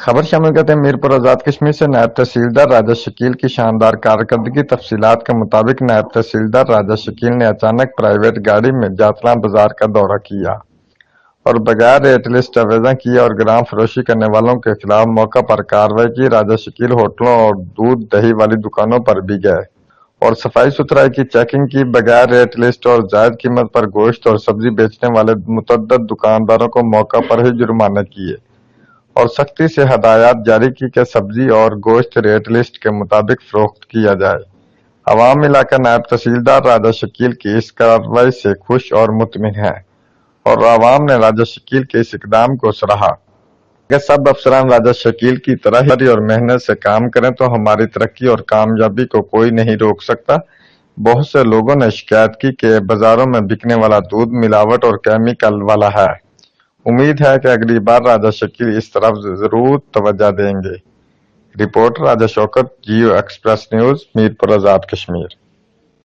خبر شامل کرتے ہیں میرپور آزاد کشمیر سے۔ نائب تحصیلدار راجہ شکیل کی شاندار کارکردگی۔ تفصیلات کے مطابق نائب تحصیلدار راجہ شکیل نے اچانک پرائیویٹ گاڑی میں جاتلاں بازار کا دورہ کیا اور بغیر ریٹ لسٹ آویزاں کیے اور گرام فروشی کرنے والوں کے خلاف موقع پر کارروائی کی۔ راجہ شکیل ہوٹلوں اور دودھ دہی والی دکانوں پر بھی گئے اور صفائی ستھرائی کی چیکنگ کی۔ بغیر ریٹ لسٹ اور زائد قیمت پر گوشت اور سبزی بیچنے والے متعدد دکانداروں کو موقع پر ہی جرمانے کیے اور سختی سے ہدایات جاری کی کہ سبزی اور گوشت ریٹ لسٹ کے مطابق فروخت کیا جائے۔ عوام علاقہ نائب تحصیلدار راجہ شکیل کی اس کارروائی سے خوش اور مطمئن ہے اور عوام نے راجہ شکیل کے اس اقدام کو سراہا۔ اگر سب افسران راجہ شکیل کی طرح ہی اور محنت سے کام کریں تو ہماری ترقی اور کامیابی کو کوئی نہیں روک سکتا۔ بہت سے لوگوں نے شکایت کی کہ بازاروں میں بکنے والا دودھ ملاوٹ اور کیمیکل والا ہے۔ امید ہے کہ اگلی بار راجہ شکیل اس طرف ضرور توجہ دیں گے۔ رپورٹر راجہ شوکت، جیو ایکسپریس نیوز، میرپور آزاد کشمیر۔